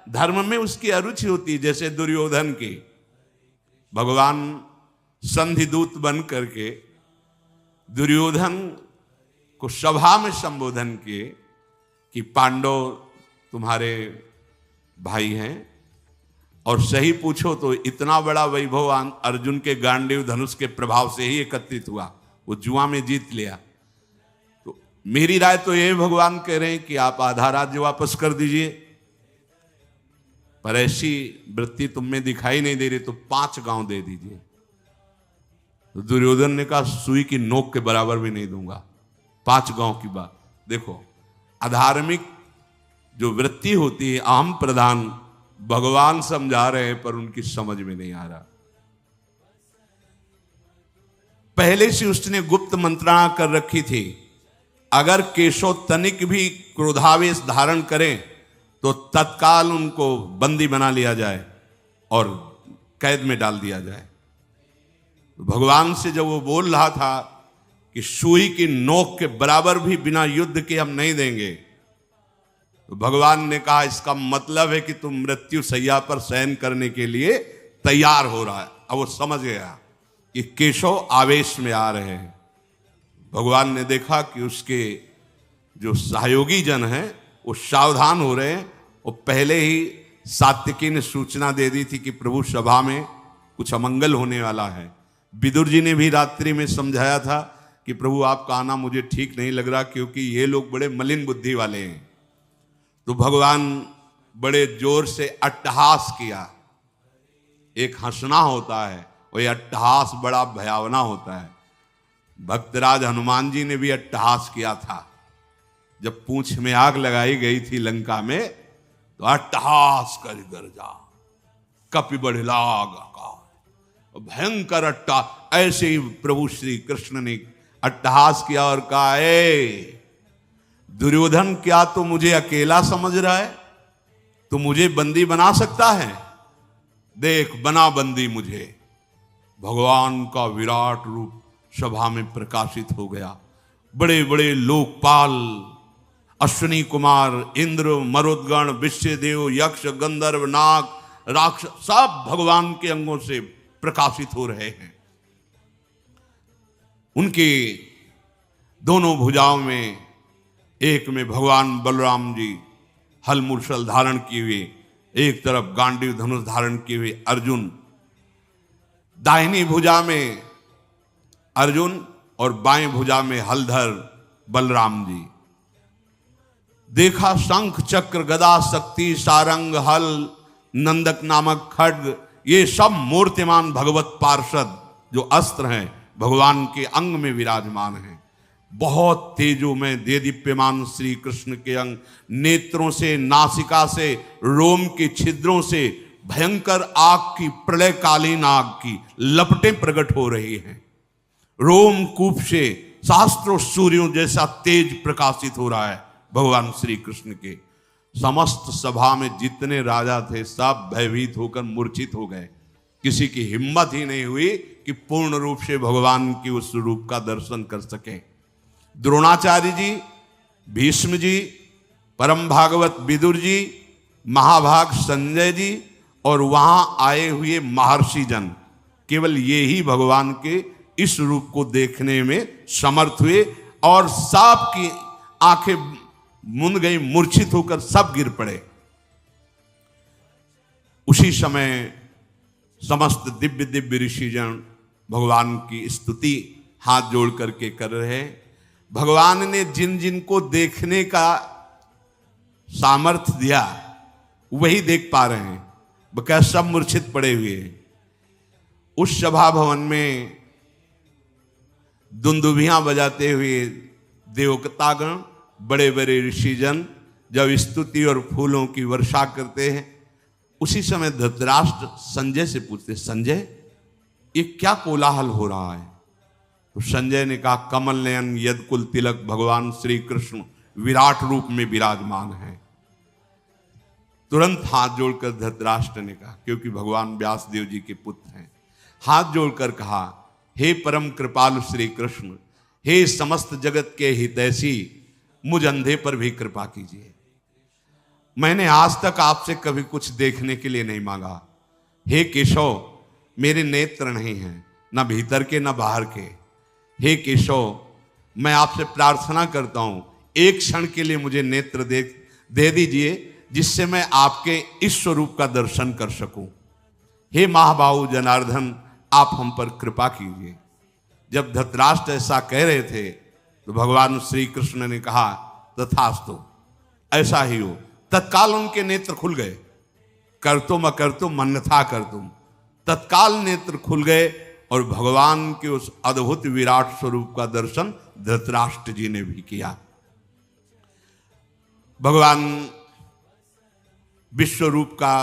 धर्म में उसकी अरुचि होती है। जैसे दुर्योधन की भगवान संधि दूत बन करके दुर्योधन को सभा में संबोधन किए कि पांडव तुम्हारे भाई हैं, और सही पूछो तो इतना बड़ा वैभव अर्जुन के गांडीव धनुष के प्रभाव से ही एकत्रित हुआ, वो जुआ में जीत लिया। तो मेरी राय तो ये भगवान कह रहे हैं कि आप आधा राज्य वापस कर दीजिए, पर ऐसी वृत्ति तुम में दिखाई नहीं दे रही तो 5 गांव दे दीजिए। तो दुर्योधन ने कहा सुई की नोक के बराबर भी नहीं दूंगा, 5 गांव की बात। देखो अधार्मिक जो वृत्ति होती है अहम प्रधान, भगवान समझा रहे हैं पर उनकी समझ में नहीं आ रहा। पहले से उसने गुप्त मंत्रणा कर रखी थी, अगर केशव तनिक भी क्रोधावेश धारण करें तो तत्काल उनको बंदी बना लिया जाए और कैद में डाल दिया जाए। भगवान से जब वो बोल रहा था कि सुई की नोक के बराबर भी बिना युद्ध के हम नहीं देंगे, तो भगवान ने कहा इसका मतलब है कि तुम मृत्यु शैया पर शयन करने के लिए तैयार हो रहा है। अब वो समझ गया कि केशव आवेश में आ रहे हैं। भगवान ने देखा कि उसके जो सहयोगी जन हैं वो सावधान हो रहे हैं। वो पहले ही सात्विकी ने सूचना दे दी थी कि प्रभु सभा में कुछ अमंगल होने वाला है। विदुर जी ने भी रात्रि में समझाया था कि प्रभु आपका आना मुझे ठीक नहीं लग रहा, क्योंकि ये लोग बड़े मलिन बुद्धि वाले हैं। तो भगवान बड़े जोर से अट्टहास किया। एक हंसना होता है, वही अट्टहास बड़ा भयावना होता है। भक्तराज हनुमान जी ने भी अट्टहास किया था। जब पूंछ में आग लगाई गई थी लंका में, तो अट्टहास कर गरजा, कपि बढ़िलाग आकाश, भयंकर अट्टा। ऐसे ही प्रभु श्री कृष्ण ने अट्टहास किया और कहा, ए दुर्योधन, क्या तू मुझे अकेला समझ रहा है? तू मुझे बंदी बना सकता है? देख बना बंदी मुझे। भगवान का विराट रूप सभा में प्रकाशित हो गया। बड़े बड़े लोकपाल, अश्विनी कुमार, इंद्र, मरुदगण, विश्वदेव, यक्ष, गंधर्व, नाग, राक्षस सब भगवान के अंगों से प्रकाशित हो रहे हैं। उनके दोनों भुजाओं में, एक में भगवान बलराम जी हल मूसल धारण किए हुए, एक तरफ गांडीव धनुष धारण किए हुए अर्जुन, दाहिनी भुजा में अर्जुन और बाएं भुजा में हलधर बलराम जी। देखा शंख चक्र गदा शक्ति सारंग हल नंदक नामक खड्ग, ये सब मूर्तिमान भगवत पार्षद जो अस्त्र हैं भगवान के अंग में विराजमान हैं। बहुत तेजो में देदीप्यमान श्री कृष्ण के अंग, नेत्रों से, नासिका से, रोम के छिद्रों से भयंकर आग की, प्रलयकालीन आग की लपटें प्रकट हो रही हैं। रोम कूप से शास्त्रों सूर्यों जैसा तेज प्रकाशित हो रहा है भगवान श्री कृष्ण के। समस्त सभा में जितने राजा थे सब भयभीत होकर मूर्छित हो गए। किसी की हिम्मत ही नहीं हुई कि पूर्ण रूप से भगवान की उस रूप का दर्शन कर सके। द्रोणाचार्य जी, भीष्म जी, परम भागवत विदुर जी, महाभाग संजय जी और वहां आए हुए महर्षि जन, केवल ये ही भगवान के इस रूप को देखने में समर्थ हुए और सब की आंखें मुंद गई, मूर्छित होकर सब गिर पड़े। उसी समय समस्त दिव्य दिव्य ऋषिजन भगवान की स्तुति हाथ जोड़ करके कर रहे हैं। भगवान ने जिन जिन को देखने का सामर्थ्य दिया वही देख पा रहे हैं, बकाया सब मूर्छित पड़े हुए हैं। उस सभा भवन में दुंदुभियां बजाते हुए देवतागण, बड़े बड़े ऋषिजन जब स्तुति और फूलों की वर्षा करते हैं, उसी समय धृतराष्ट्र संजय से पूछते, संजय ये क्या कोलाहल हो रहा है? तो संजय ने कहा, कमल नयन यदकुल तिलक भगवान श्री कृष्ण विराट रूप में विराजमान है। तुरंत हाथ जोड़कर धृतराष्ट्र ने कहा, क्योंकि भगवान व्यासदेव जी के पुत्र हैं, हाथ जोड़कर कहा, हे परम कृपालु श्री कृष्ण, हे समस्त जगत के हितैषी, मुझ अंधे पर भी कृपा कीजिए। मैंने आज तक आपसे कभी कुछ देखने के लिए नहीं मांगा। हे केशव, मेरे नेत्र नहीं हैं, न भीतर के न बाहर के। हे केशव, मैं आपसे प्रार्थना करता हूं, एक क्षण के लिए मुझे नेत्र दे दीजिए, जिससे मैं आपके इस स्वरूप का दर्शन कर सकूं। हे महाबाहु जनार्दन, आप हम पर कृपा कीजिए। जब धृतराष्ट्र ऐसा कह रहे थे तो भगवान श्री कृष्ण ने कहा, तथास्तु, ऐसा ही हो। तत्काल उनके नेत्र खुल गए। कर्तुम अकर्तुम अन्यथा कर्तुम, तत्काल नेत्र खुल गए और भगवान के उस अद्भुत विराट स्वरूप का दर्शन धृतराष्ट्र जी ने भी किया। भगवान विश्वरूप का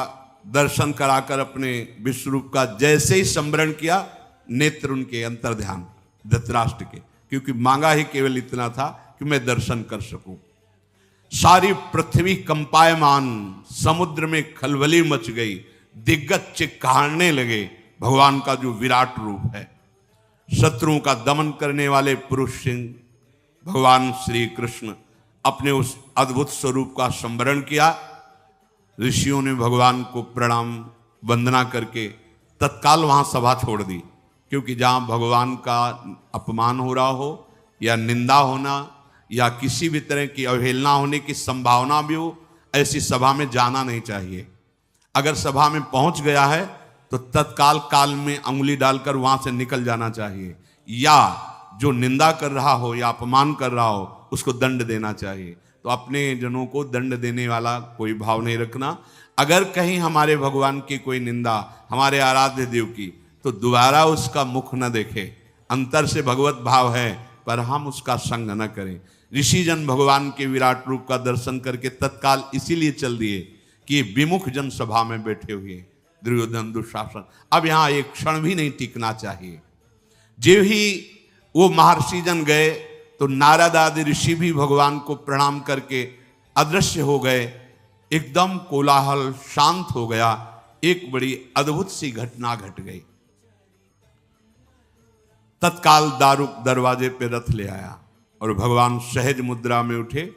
दर्शन कराकर अपने विश्वरूप का जैसे ही स्मरण किया, नेत्र उनके अंतर ध्यान धृतराष्ट्र के, क्योंकि मांगा ही केवल इतना था कि मैं दर्शन कर सकूं। सारी पृथ्वी कंपायमान, समुद्र में खलबली मच गई, दिग्गज चिक्कारने लगे। भगवान का जो विराट रूप है, शत्रुओं का दमन करने वाले पुरुष सिंह भगवान श्री कृष्ण अपने उस अद्भुत स्वरूप का स्मरण किया। ऋषियों ने भगवान को प्रणाम वंदना करके तत्काल वहां सभा छोड़ दी, क्योंकि जहां भगवान का अपमान हो रहा हो या निंदा होना या किसी भी तरह की अवहेलना होने की संभावना भी हो, ऐसी सभा में जाना नहीं चाहिए। अगर सभा में पहुंच गया है तो तत्काल काल में अंगुली डालकर वहां से निकल जाना चाहिए, या जो निंदा कर रहा हो या अपमान कर रहा हो उसको दंड देना चाहिए। तो अपने जनों को दंड देने वाला कोई भाव नहीं रखना। अगर कहीं हमारे भगवान की कोई निंदा, हमारे आराध्य देव की, तो दोबारा उसका मुख न देखे। अंतर से भगवत भाव है, पर हम उसका संग न करें। ऋषि जन भगवान के विराट रूप का दर्शन करके तत्काल इसीलिए चल दिए कि विमुख जन सभा में बैठे हुए दुर्योधन दुशासन, अब यहां एक क्षण भी नहीं टिकना चाहिए। जो ही वो महर्षि जन गए तो नारद आदि ऋषि भी भगवान को प्रणाम करके अदृश्य हो गए। एकदम कोलाहल शांत हो गया। एक बड़ी अद्भुत सी घटना घट गई। तत्काल दारुक दरवाजे पे रथ ले आया और भगवान सहज मुद्रा में उठे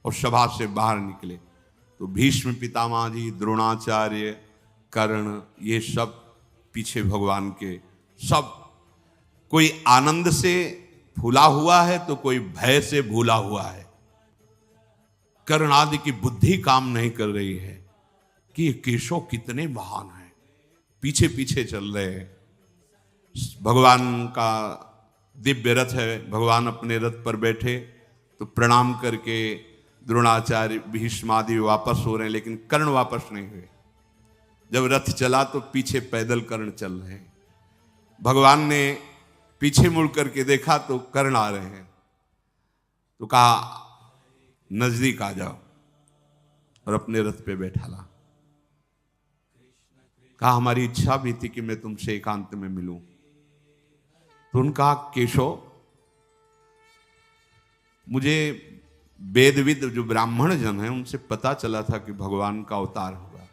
और सभा से बाहर निकले। तो भीष्म पितामह जी, द्रोणाचार्य, कर्ण, ये सब पीछे भगवान के, सब कोई आनंद से फूला हुआ है तो कोई भय से भूला हुआ है। कर्ण आदि की बुद्धि काम नहीं कर रही है कि ये केशव कितने महान हैं, पीछे पीछे चल रहे हैं। भगवान का दिव्य रथ है, भगवान अपने रथ पर बैठे तो प्रणाम करके द्रोणाचार्य, भीष्म आदि वापस हो रहे हैं, लेकिन कर्ण वापस नहीं हुए। जब रथ चला तो पीछे पैदल कर्ण चल रहे हैं। भगवान ने पीछे मुड़ करके देखा तो कर्ण आ रहे हैं, तो कहा नजदीक आ जाओ, और अपने रथ पे बैठा ला। कहा हमारी इच्छा भी थी कि मैं तुमसे एकांत में मिलूं। तो उन्होंने कहा केशव, मुझे वेदविद जो ब्राह्मण जन हैं उनसे पता चला था कि भगवान का अवतार होगा।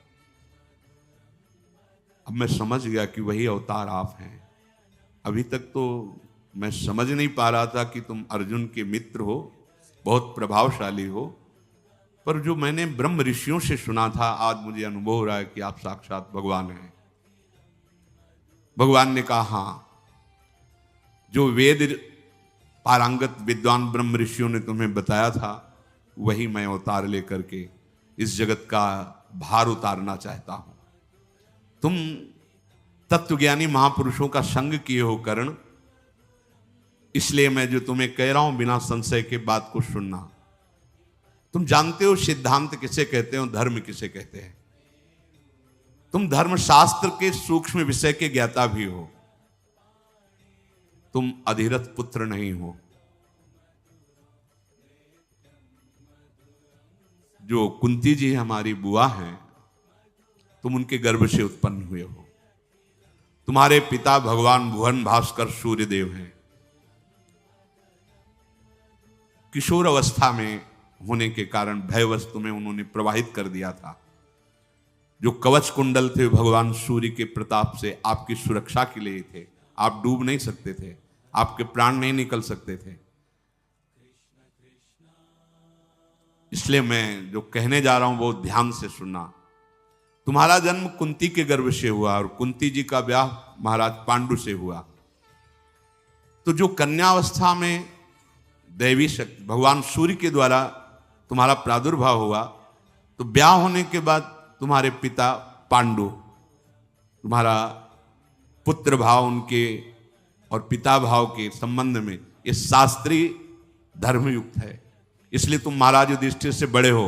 अब मैं समझ गया कि वही अवतार आप हैं। अभी तक तो मैं समझ नहीं पा रहा था कि तुम अर्जुन के मित्र हो, बहुत प्रभावशाली हो, पर जो मैंने ब्रह्म ऋषियों से सुना था, आज मुझे अनुभव हो रहा है कि आप साक्षात भगवान हैं। भगवान ने कहा हाँ, जो वेद पारंगत विद्वान ब्रह्म ऋषियों ने तुम्हें बताया था, वही मैं अवतार लेकर के इस जगत का भार उतारना चाहता हूं। तुम तत्वज्ञानी महापुरुषों का संग किए हो कर्ण, इसलिए मैं जो तुम्हें कह रहा हूं बिना संशय के बात को सुनना। तुम जानते हो सिद्धांत किसे कहते हो, धर्म किसे कहते हैं। तुम धर्मशास्त्र के सूक्ष्म विषय के ज्ञाता भी हो। तुम अधिरथ पुत्र नहीं हो। जो कुंती जी हमारी बुआ हैं, तुम उनके गर्भ से उत्पन्न हुए हो। तुम्हारे पिता भगवान भुवन भास्कर सूर्यदेव हैं। किशोर अवस्था में होने के कारण भयवश तुम्हें उन्होंने प्रवाहित कर दिया था। जो कवच कुंडल थे भगवान सूर्य के प्रताप से आपकी सुरक्षा के लिए थे। आप डूब नहीं सकते थे, आपके प्राण नहीं निकल सकते थे। इसलिए मैं जो कहने जा रहा हूं वो ध्यान से सुनना। तुम्हारा जन्म कुंती के गर्भ से हुआ और कुंती जी का ब्याह महाराज पांडु से हुआ। तो जो कन्यावस्था में दैवी शक्ति भगवान सूर्य के द्वारा तुम्हारा प्रादुर्भाव हुआ, तो ब्याह होने के बाद तुम्हारे पिता पांडु, तुम्हारा पुत्र भाव उनके और पिता भाव के संबंध में ये शास्त्रीय धर्मयुक्त है, इसलिए तुम महाराज युधिष्ठिर से बड़े हो।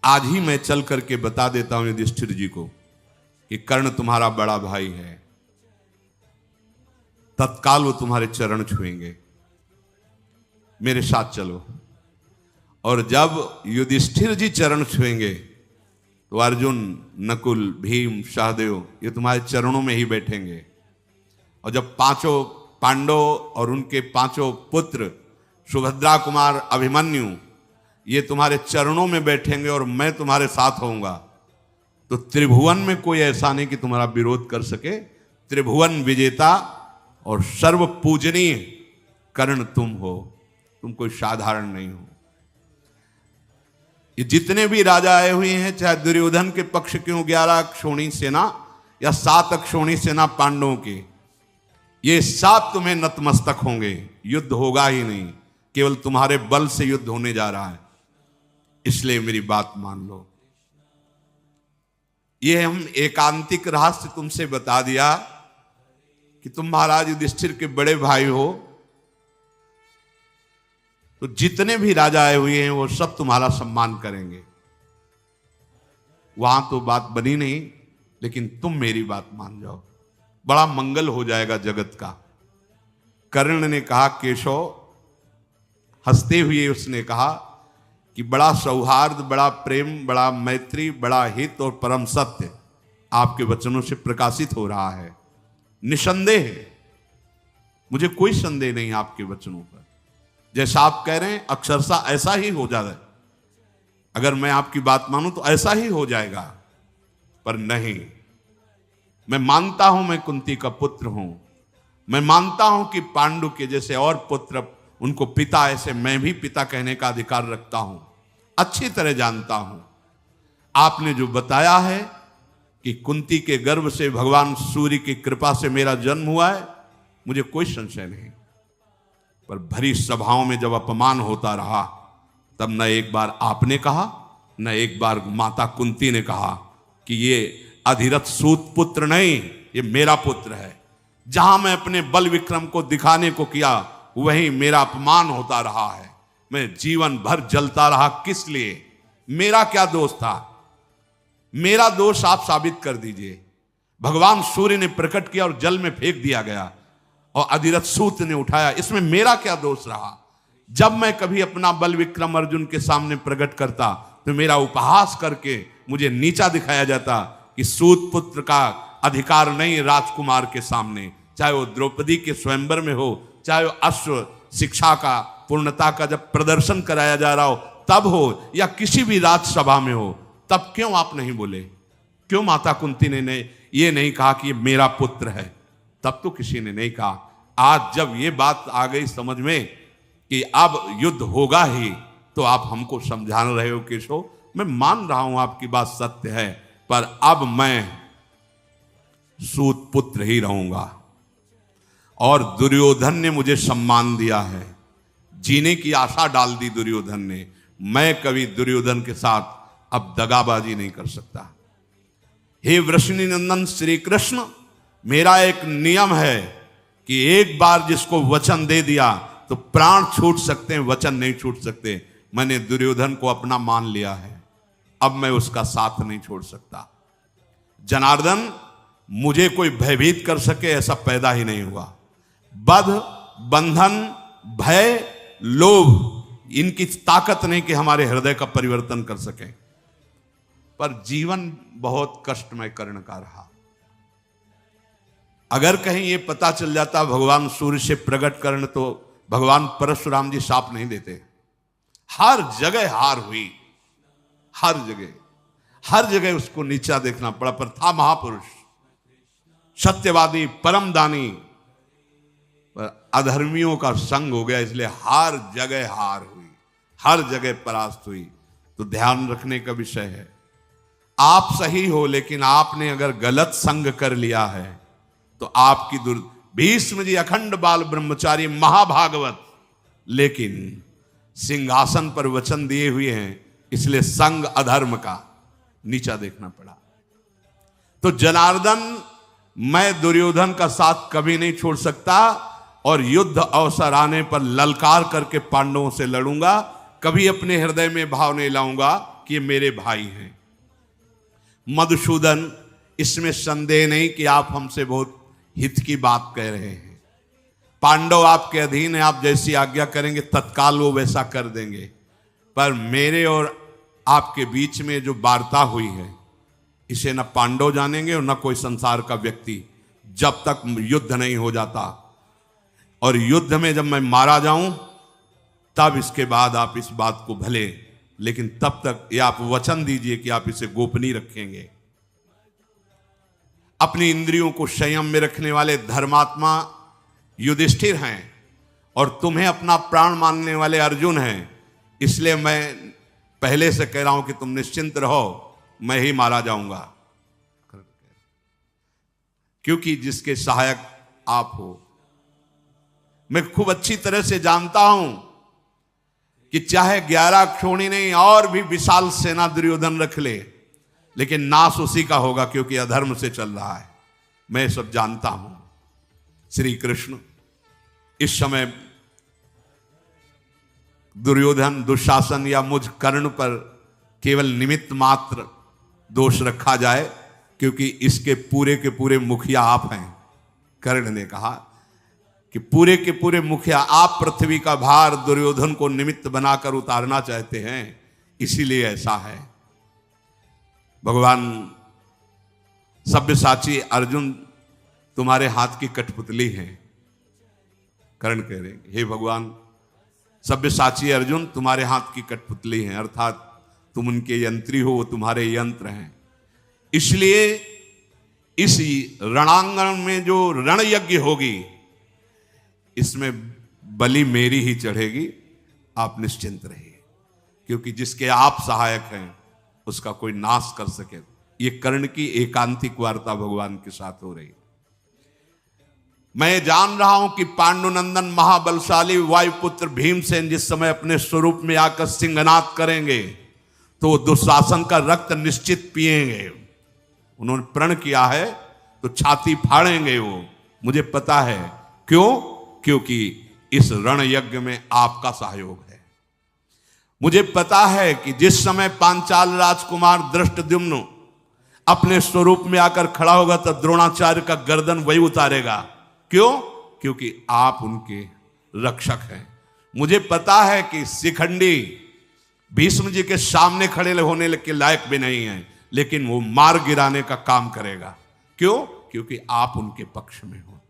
आज ही मैं चल करके बता देता हूं युधिष्ठिर जी को कि कर्ण तुम्हारा बड़ा भाई है। तत्काल वो तुम्हारे चरण छुएंगे, मेरे साथ चलो। और जब युधिष्ठिर जी चरण छुएंगे तो अर्जुन, नकुल, भीम, सहदेव ये तुम्हारे चरणों में ही बैठेंगे। और जब पांचों पांडव और उनके पांचों पुत्र सुभद्रा कुमार, अभिमन्यु ये तुम्हारे चरणों में बैठेंगे और मैं तुम्हारे साथ होऊंगा, तो त्रिभुवन में कोई ऐसा नहीं कि तुम्हारा विरोध कर सके। त्रिभुवन विजेता और सर्व पूजनीय कर्ण तुम हो, तुम कोई साधारण नहीं हो। ये जितने भी राजा आए हुए हैं, चाहे दुर्योधन के पक्ष क्यों 11 अक्षौणी सेना या 7 अक्षौणी सेना पांडवों के, ये सब तुम्हें नतमस्तक होंगे। युद्ध होगा ही नहीं, केवल तुम्हारे बल से युद्ध होने जा रहा है। इसलिए मेरी बात मान लो। ये हम एकांतिक रहस्य तुमसे बता दिया कि तुम महाराज युधिष्ठिर के बड़े भाई हो, तो जितने भी राजा आए हुए हैं वो सब तुम्हारा सम्मान करेंगे। वहां तो बात बनी नहीं, लेकिन तुम मेरी बात मान जाओ, बड़ा मंगल हो जाएगा जगत का। कर्ण ने कहा, केशव, हंसते हुए उसने कहा कि बड़ा सौहार्द, बड़ा प्रेम, बड़ा मैत्री, बड़ा हित और परम सत्य आपके वचनों से प्रकाशित हो रहा है। निसंदेह है, मुझे कोई संदेह नहीं आपके वचनों पर। जैसा आप कह रहे हैं अक्षरशः ऐसा ही हो जाए। अगर मैं आपकी बात मानूं तो ऐसा ही हो जाएगा, पर नहीं। मैं मानता हूं मैं कुंती का पुत्र हूं, मैं मानता हूं कि पांडु के जैसे और पुत्र उनको पिता, ऐसे मैं भी पिता कहने का अधिकार रखता हूं, अच्छी तरह जानता हूं। आपने जो बताया है कि कुंती के गर्भ से भगवान सूर्य की कृपा से मेरा जन्म हुआ है, मुझे कोई संशय नहीं। पर भरी सभाओं में जब अपमान होता रहा, तब न एक बार आपने कहा, न एक बार माता कुंती ने कहा कि ये अधिरथ सूत पुत्र नहीं, ये मेरा पुत्र है। जहां मैं अपने बल विक्रम को दिखाने को किया, वहीं मेरा अपमान होता रहा है। मैं जीवन भर जलता रहा, किस लिए? मेरा क्या दोष था? मेरा दोष आप साबित कर दीजिए। भगवान सूर्य ने प्रकट किया और जल में फेंक दिया गया और अधिरथ सूत ने उठाया, इसमें मेरा क्या दोष रहा? जब मैं कभी अपना बल विक्रम अर्जुन के सामने प्रकट करता तो मेरा उपहास करके मुझे नीचा दिखाया जाता कि सूत पुत्र का अधिकार नहीं राजकुमार के सामने, चाहे वो द्रौपदी के स्वयंवर में हो, चाहे वो अश्व शिक्षा का, पूर्णता का जब प्रदर्शन कराया जा रहा हो तब हो, या किसी भी राजसभा में हो, तब क्यों आप नहीं बोले? क्यों माता कुंती ने ये नहीं कहा कि ये मेरा पुत्र है? तब तो किसी ने नहीं कहा। आज जब ये बात आ गई समझ में कि अब युद्ध होगा ही, तो आप हमको समझा रहे हो केशव, मैं मान रहा हूं आपकी बात सत्य है, पर अब मैं सूत पुत्र ही रहूंगा। और दुर्योधन ने मुझे सम्मान दिया है, जीने की आशा डाल दी दुर्योधन ने। मैं कभी दुर्योधन के साथ अब दगाबाजी नहीं कर सकता। हे वृषणी नंदन श्री कृष्ण, मेरा एक नियम है कि एक बार जिसको वचन दे दिया तो प्राण छूट सकते हैं, वचन नहीं छूट सकते। मैंने दुर्योधन को अपना मान लिया है, अब मैं उसका साथ नहीं छोड़ सकता। जनार्दन, मुझे कोई भयभीत कर सके ऐसा पैदा ही नहीं हुआ। बध, बंधन, भय, लोभ, इनकी ताकत नहीं कि हमारे हृदय का परिवर्तन कर सके। पर जीवन बहुत कष्टमय कर्ण का रहा। अगर कहीं ये पता चल जाता भगवान सूर्य से प्रकट कर्ण, तो भगवान परशुराम जी शाप नहीं देते। हर जगह हार हुई, हर जगह उसको नीचा देखना पड़ा, पर था महापुरुष, सत्यवादी, परमदानी, पर अधर्मियों का संग हो गया, इसलिए हर जगह हार हुई, हर जगह परास्त हुई। तो ध्यान रखने का विषय है, आप सही हो लेकिन आपने अगर गलत संग कर लिया है तो आपकी भीष्म जी अखंड बाल ब्रह्मचारी महाभागवत, लेकिन सिंहासन पर वचन दिए हुए हैं, इसलिए संग अधर्म का नीचा देखना पड़ा। तो जनार्दन, मैं दुर्योधन का साथ कभी नहीं छोड़ सकता और युद्ध अवसर आने पर ललकार करके पांडवों से लड़ूंगा। कभी अपने हृदय में भाव नहीं लाऊंगा कि ये मेरे भाई हैं। मधुसूदन, इसमें संदेह नहीं कि आप हमसे बहुत हित की बात कह रहे हैं। पांडव आपके अधीन है, आप जैसी आज्ञा करेंगे तत्काल वो वैसा कर देंगे। पर मेरे और आपके बीच में जो वार्ता हुई है, इसे न पांडव जानेंगे और न कोई संसार का व्यक्ति, जब तक युद्ध नहीं हो जाता। और युद्ध में जब मैं मारा जाऊं तब इसके बाद आप इस बात को भले, लेकिन तब तक ये आप वचन दीजिए कि आप इसे गोपनीय रखेंगे। अपनी इंद्रियों को संयम में रखने वाले धर्मात्मा युधिष्ठिर हैं और तुम्हें अपना प्राण मानने वाले अर्जुन हैं। इसलिए मैं पहले से कह रहा हूं कि तुम निश्चिंत रहो, मैं ही मारा जाऊंगा, क्योंकि जिसके सहायक आप हो। मैं खूब अच्छी तरह से जानता हूं कि चाहे 11 क्षोणी नहीं और भी विशाल सेना दुर्योधन रख ले, लेकिन नाश उसी का होगा, क्योंकि अधर्म से चल रहा है। मैं सब जानता हूं। श्री कृष्ण इस समय दुर्योधन, दुशासन या मुझ कर्ण पर केवल निमित्त मात्र दोष रखा जाए, क्योंकि इसके पूरे के पूरे मुखिया आप हैं। कर्ण ने कहा कि पूरे के पूरे मुखिया आप, पृथ्वी का भार दुर्योधन को निमित्त बनाकर उतारना चाहते हैं, इसीलिए ऐसा है। भगवान सब्यसाची अर्जुन तुम्हारे हाथ की कठपुतली है। कर्ण कह रहे, हे भगवान, सब्यसाची अर्जुन तुम्हारे हाथ की कठपुतली है, अर्थात तुम उनके यंत्री हो, वो तुम्हारे यंत्र हैं। इसलिए इस रणांगण में जो रण यज्ञ होगी, इसमें बलि मेरी ही चढ़ेगी, आप निश्चिंत रहिए, क्योंकि जिसके आप सहायक हैं उसका कोई नाश कर सके। ये कर्ण की एकांतिक वार्ता भगवान के साथ हो रही। मैं जान रहा हूं कि पांडुनंदन महाबलशाली वायुपुत्र भीमसेन जिस समय अपने स्वरूप में आकर सिंहनाद करेंगे तो दुशासन का रक्त निश्चित पिएंगे। उन्होंने प्रण किया है तो छाती फाड़ेंगे वो, मुझे पता है। क्यों? क्योंकि इस रण यज्ञ में आपका सहयोग है। मुझे पता है कि जिस समय पांचाल राजकुमार धृष्टद्युम्न अपने स्वरूप में आकर खड़ा होगा तो द्रोणाचार्य का गर्दन वही उतारेगा। क्यों? क्योंकि आप उनके रक्षक हैं। मुझे पता है कि शिखंडी भीष्म जी के सामने खड़े होने के लायक भी नहीं है, लेकिन वो मार गिराने का काम करेगा। क्यों? क्योंकि आप उनके पक्ष में हो।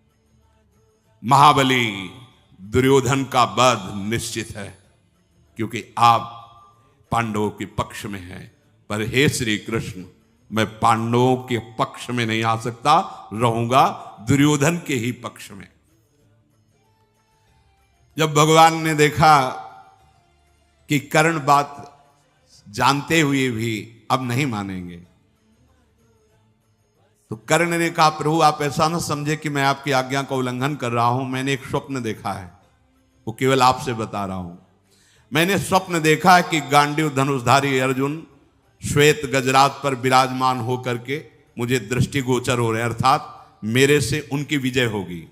महाबली दुर्योधन का वध निश्चित है, क्योंकि आप पांडवों के पक्ष में हैं। पर हे श्री कृष्ण, मैं पांडवों के पक्ष में नहीं आ सकता, रहूंगा दुर्योधन के ही पक्ष में। जब भगवान ने देखा कि कर्ण बात जानते हुए भी अब नहीं मानेंगे, तो कर्ण ने कहा, प्रभु आप ऐसा ना समझे कि मैं आपकी आज्ञा का उल्लंघन कर रहा हूं। मैंने एक स्वप्न देखा है, वो केवल आपसे बता रहा हूं। मैंने स्वप्न देखा है कि गांडीव धनुषधारी अर्जुन श्वेत गजराज पर विराजमान होकर के मुझे दृष्टिगोचर हो रहे हैं, अर्थात मेरे से उनकी विजय होगी।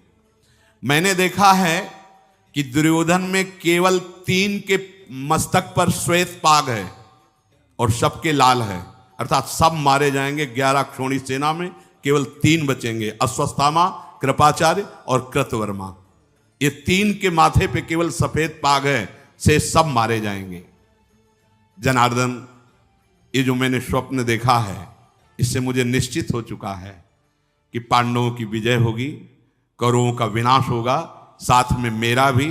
मैंने देखा है कि दुर्योधन में केवल 3 के मस्तक पर श्वेत पाग है और सबके लाल है, अर्थात सब मारे जाएंगे। 11 क्षोणी सेना में केवल 3 बचेंगे, अश्वत्थामा, कृपाचार्य और कृतवर्मा। ये 3 के माथे पे केवल सफेद पाग है, से सब मारे जाएंगे। जनार्दन, ये जो मैंने स्वप्न देखा है, इससे मुझे निश्चित हो चुका है कि पांडवों की विजय होगी, कौरवों का विनाश होगा, साथ में मेरा भी।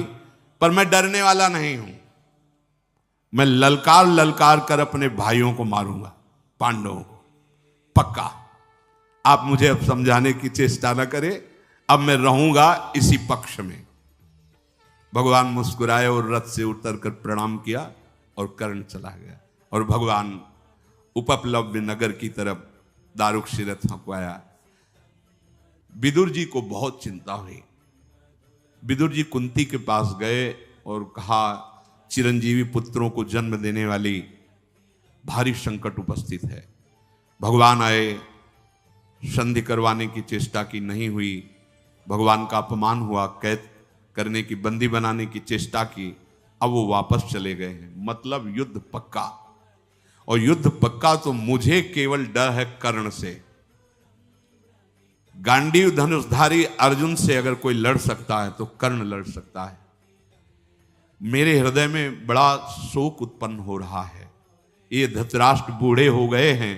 पर मैं डरने वाला नहीं हूं। मैं ललकार ललकार कर अपने भाइयों को मारूंगा, पांडवों को, पक्का। आप मुझे अब समझाने की चेष्टा न करें, अब मैं रहूंगा इसी पक्ष में। भगवान मुस्कुराए और रथ से उतरकर प्रणाम किया। और कर्ण चला गया और भगवान उपप्लव्य नगर की तरफ दारुक्षिरथ हंकवाया। विदुर जी को बहुत चिंता हुई। विदुर जी कुंती के पास गए और कहा, चिरंजीवी पुत्रों को जन्म देने वाली भारी संकट उपस्थित है। भगवान आए, संधि करवाने की चेष्टा की, नहीं हुई। भगवान का अपमान हुआ, कैद करने की, बंदी बनाने की चेष्टा की, अब वो वापस चले गए हैं। मतलब युद्ध पक्का। और युद्ध पक्का तो मुझे केवल डर है कर्ण से। गांडीव धनुषधारी अर्जुन से अगर कोई लड़ सकता है तो कर्ण लड़ सकता है। मेरे हृदय में बड़ा शोक उत्पन्न हो रहा है। ये धृतराष्ट्र बूढ़े हो गए हैं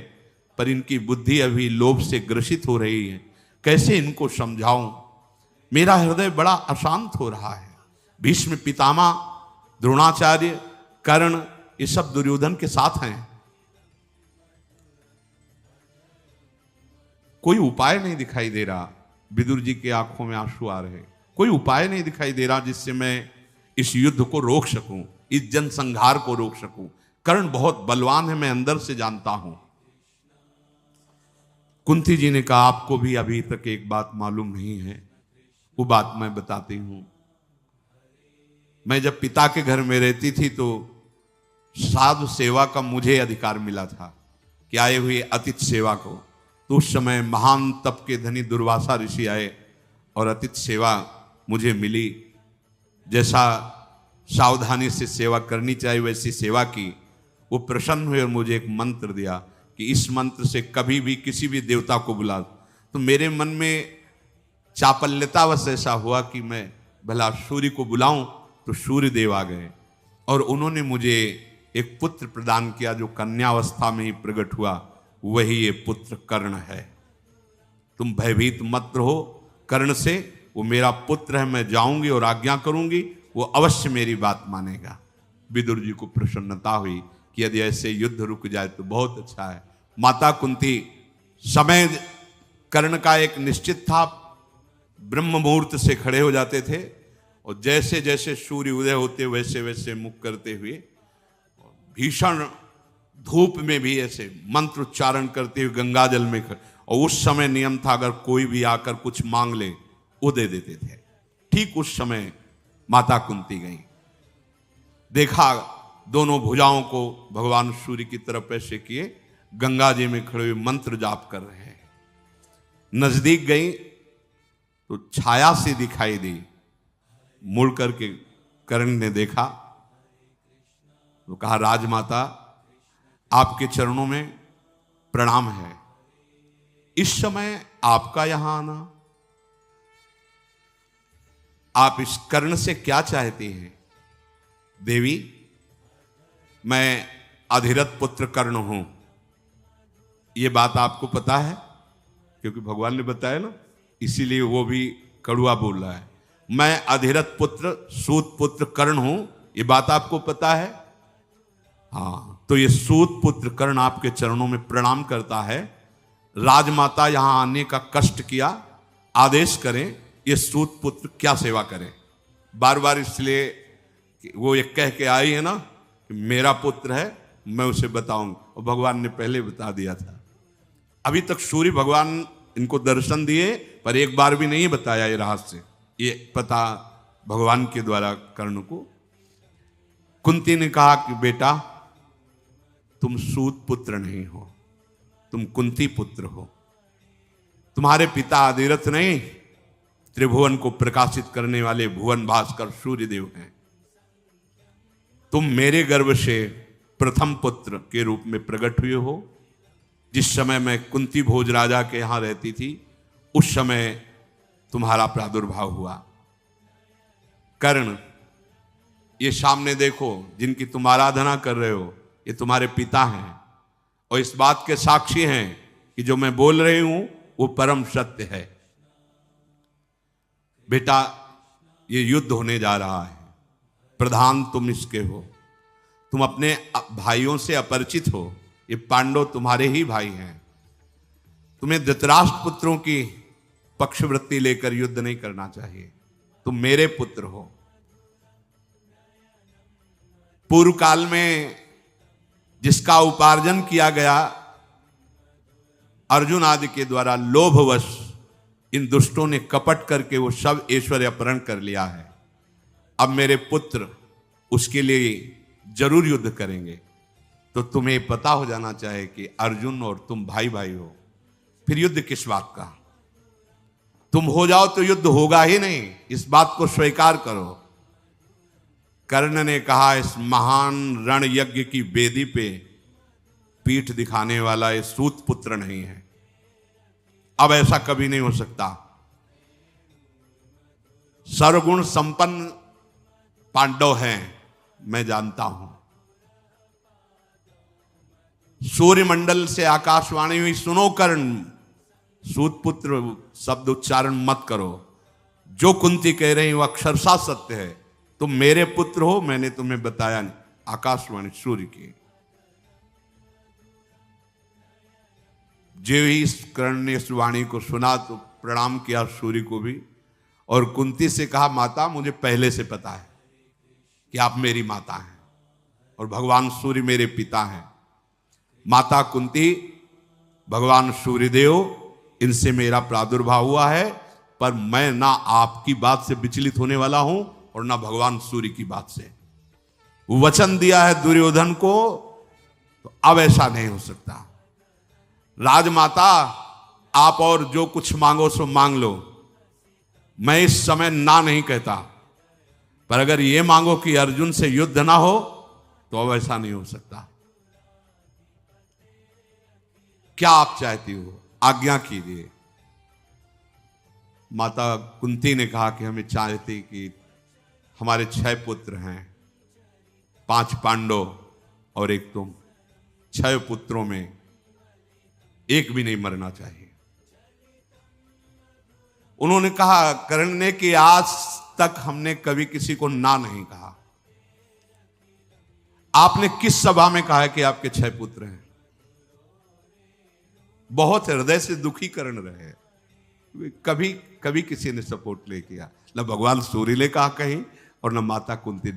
पर इनकी बुद्धि अभी लोभ से ग्रसित हो रही है। कैसे इनको समझाऊं? मेरा हृदय बड़ा अशांत हो रहा है। भीष्म पितामह, द्रोणाचार्य, कर्ण, ये सब दुर्योधन के साथ हैं। कोई उपाय नहीं दिखाई दे रहा। विदुर जी की आंखों में आंसू आ रहे। कोई उपाय नहीं दिखाई दे रहा जिससे मैं इस युद्ध को रोक सकूं, इस जनसंहार को रोक सकूं। कर्ण बहुत बलवान है, मैं अंदर से जानता हूं। कुंती जी ने कहा, आपको भी अभी तक एक बात मालूम नहीं है, वो बात मैं बताती हूं। मैं जब पिता के घर में रहती थी तो साधु सेवा का मुझे अधिकार मिला था कि आए हुए अतिथि सेवा को। तो उस समय महान तप के धनी दुर्वासा ऋषि आए और अतिथि सेवा मुझे मिली। जैसा सावधानी से सेवा करनी चाहिए वैसी सेवा की। वो प्रसन्न हुए और मुझे एक मंत्र दिया कि इस मंत्र से कभी भी किसी भी देवता को बुला। तो मेरे मन में चापल्यतावश ऐसा हुआ कि मैं भला सूर्य को बुलाऊं, तो सूर्य देव आ गए और उन्होंने मुझे एक पुत्र प्रदान किया जो कन्यावस्था में ही प्रकट हुआ। वही ये पुत्र कर्ण है। तुम भयभीत मत रहो कर्ण से, वो मेरा पुत्र है। मैं जाऊंगी और आज्ञा करूंगी, वो अवश्य मेरी बात मानेगा। विदुर जी को प्रसन्नता हुई कि यदि ऐसे युद्ध रुक जाए तो बहुत अच्छा है। माता कुंती, समय कर्ण का एक निश्चित था। ब्रह्म मुहूर्त से खड़े हो जाते थे और जैसे जैसे सूर्य उदय होते वैसे वैसे मुख करते हुए भीषण धूप में भी ऐसे मंत्र उच्चारण करते हुए गंगा जल में और उस समय नियम था अगर कोई भी आकर कुछ मांग ले वो दे देते थे। ठीक उस समय माता कुंती गई, देखा दोनों भुजाओं को भगवान सूर्य की तरफ ऐसे किए, गंगा जी में खड़े हुए मंत्र जाप कर रहे हैं। नजदीक गई तो छाया सी दिखाई दी। मुड़ करके कर्ण ने देखा तो कहा, राजमाता आपके चरणों में प्रणाम है। इस समय आपका यहां आना, आप इस कर्ण से क्या चाहती हैं? देवी, मैं अधिरथ पुत्र कर्ण हूं। यह बात आपको पता है क्योंकि भगवान ने बताया ना, इसीलिए वो भी कड़ुआ बोल रहा है। मैं अधिरथ पुत्र सूत पुत्र कर्ण हूं, यह बात आपको पता है? हाँ, तो ये सूत पुत्र कर्ण आपके चरणों में प्रणाम करता है। राजमाता यहां आने का कष्ट किया, आदेश करें ये सूत पुत्र क्या सेवा करें। बार बार इसलिए वो ये कह के आई है ना कि मेरा पुत्र है, मैं उसे बताऊंगा, और भगवान ने पहले बता दिया था। अभी तक सूर्य भगवान इनको दर्शन दिए पर एक बार भी नहीं बताया ये रहस्य। ये पता भगवान के द्वारा कर्ण को। कुंती ने कहा कि बेटा, तुम सूत पुत्र नहीं हो, तुम कुंती पुत्र हो। तुम्हारे पिता अधिरथ नहीं, त्रिभुवन को प्रकाशित करने वाले भुवन भास्कर सूर्यदेव हैं। तुम मेरे गर्भ से प्रथम पुत्र के रूप में प्रकट हुए हो। जिस समय मैं कुंती भोज राजा के यहां रहती थी उस समय तुम्हारा प्रादुर्भाव हुआ। कर्ण, ये सामने देखो, जिनकी तुम आराधना कर रहे हो ये तुम्हारे पिता हैं और इस बात के साक्षी हैं कि जो मैं बोल रही हूं वो परम सत्य है। बेटा, ये युद्ध होने जा रहा है, प्रधान तुम इसके हो, तुम अपने भाइयों से अपरिचित हो। ये पांडव तुम्हारे ही भाई हैं। तुम्हें धृतराष्ट्र पुत्रों की पक्षवृत्ति लेकर युद्ध नहीं करना चाहिए। तुम मेरे पुत्र हो। पूर्व काल में जिसका उपार्जन किया गया अर्जुन आदि के द्वारा लोभवश इन दुष्टों ने कपट करके वो सब ऐश्वर्य अपहरण कर लिया है। अब मेरे पुत्र उसके लिए जरूर युद्ध करेंगे। तो तुम्हें पता हो जाना चाहिए कि अर्जुन और तुम भाई भाई हो, फिर युद्ध किस बात का? तुम हो जाओ तो युद्ध होगा ही नहीं, इस बात को स्वीकार करो। कर्ण ने कहा, इस महान रण यज्ञ की वेदी पे पीठ दिखाने वाला ये सूत पुत्र नहीं है। अब ऐसा कभी नहीं हो सकता। सर्वगुण संपन्न पांडव हैं, मैं जानता हूं। सूर्यमंडल से आकाशवाणी हुई, सुनो कर्ण, सूत पुत्र शब्द उच्चारण मत करो। जो कुंती कह रही वो अक्षरशः सत्य है। तुम मेरे पुत्र हो, मैंने तुम्हें बताया नहीं। आकाशवाणी सूर्य की। जो ही इस कर्ण ने इस वाणी को सुना तो प्रणाम किया सूर्य को भी, और कुंती से कहा, माता मुझे पहले से पता है कि आप मेरी माता हैं और भगवान सूर्य मेरे पिता हैं। माता कुंती, भगवान सूर्यदेव इनसे मेरा प्रादुर्भाव हुआ है, पर मैं ना आपकी बात से विचलित होने वाला हूं और ना भगवान सूर्य की बात से। वचन दिया है दुर्योधन को, तो अब ऐसा नहीं हो सकता। राजमाता, आप और जो कुछ मांगो सो मांग लो, मैं इस समय ना नहीं कहता, पर अगर ये मांगो कि अर्जुन से युद्ध ना हो तो अब ऐसा नहीं हो सकता। क्या आप चाहती हो, आज्ञा कीजिए। माता कुंती ने कहा कि हमें चाहती कि हमारे 6 पुत्र हैं, 5 पांडव और एक तुम। 6 पुत्रों में एक भी नहीं मरना चाहिए। उन्होंने कहा कर्ण ने कि आज तक हमने कभी किसी को ना नहीं कहा। आपने किस सभा में कहा है कि आपके 6 पुत्र हैं? बहुत हृदय से दुखी कर्ण रहे। कभी कभी किसी ने सपोर्ट नहीं किया, न भगवान सूर्य ने कहा कहीं और न माता कुंती।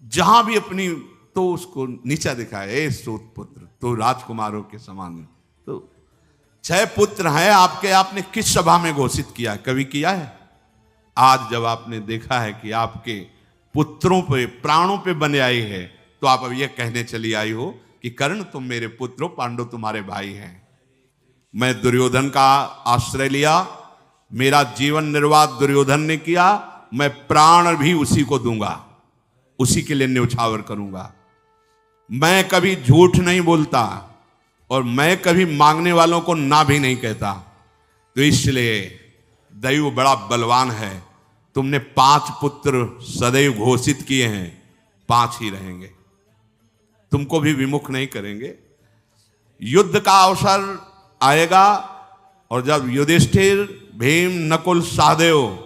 जहां भी अपनी तो उसको नीचा दिखाए, ए सूत पुत्र तो राजकुमारों के समान। तो 6 पुत्र हैं आपके, आपने किस सभा में घोषित किया? कभी किया है? आज जब आपने देखा है कि आपके पुत्रों पे, प्राणों पे बने आई है, तो आप अब ये कहने चली आई हो कि कर्ण तुम मेरे पुत्र हो, पांडव तुम्हारे भाई हैं। मैं दुर्योधन का आश्रय लिया, मेरा जीवन निर्वाह दुर्योधन ने किया, मैं प्राण भी उसी को दूंगा, उसी के लिए न्यौछावर करूंगा। मैं कभी झूठ नहीं बोलता और मैं कभी मांगने वालों को ना भी नहीं कहता। तो इसलिए दैव बड़ा बलवान है। तुमने 5 पुत्र सदैव घोषित किए हैं, 5 ही रहेंगे, तुमको भी विमुख नहीं करेंगे। युद्ध का अवसर आएगा और जब युधिष्ठिर, भीम, नकुल, सहदेव,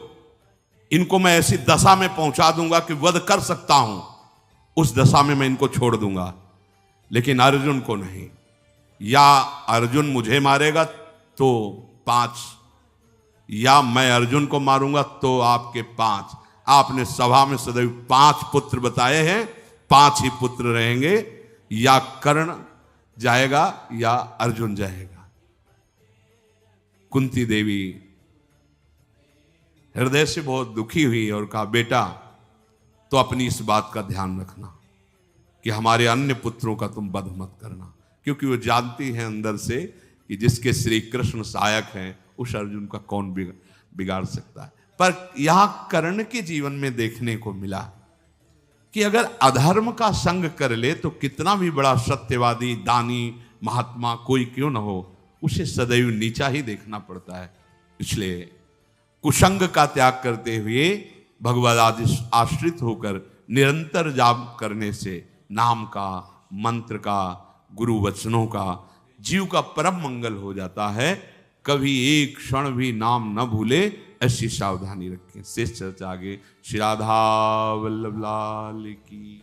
इनको मैं ऐसी दशा में पहुंचा दूंगा कि वध कर सकता हूं, उस दशा में मैं इनको छोड़ दूंगा, लेकिन अर्जुन को नहीं। या अर्जुन मुझे मारेगा तो 5, या मैं अर्जुन को मारूंगा तो आपके 5। आपने सभा में सदैव 5 पुत्र बताए हैं, 5 ही पुत्र रहेंगे। या कर्ण जाएगा या अर्जुन जाएगा। कुंती देवी हृदय से बहुत दुखी हुई और कहा, बेटा तो अपनी इस बात का ध्यान रखना कि हमारे अन्य पुत्रों का तुम वध मत करना, क्योंकि वो जानती हैं अंदर से कि जिसके श्री कृष्ण सहायक हैं उस अर्जुन का कौन बिगाड़ सकता है। पर यहां कर्ण के जीवन में देखने को मिला कि अगर अधर्म का संग कर ले तो कितना भी बड़ा सत्यवादी, दानी, महात्मा कोई क्यों न हो, उसे सदैव नीचा ही देखना पड़ता है। इसलिए कुसंग का त्याग करते हुए भगवद आश्रित होकर निरंतर जाप करने से नाम का, मंत्र का, गुरु वचनों का जीव का परम मंगल हो जाता है। कभी एक क्षण भी नाम न भूले, ऐसी सावधानी रखें। शेष चर्चा आगे। श्री राधा वल्लभ लाल की।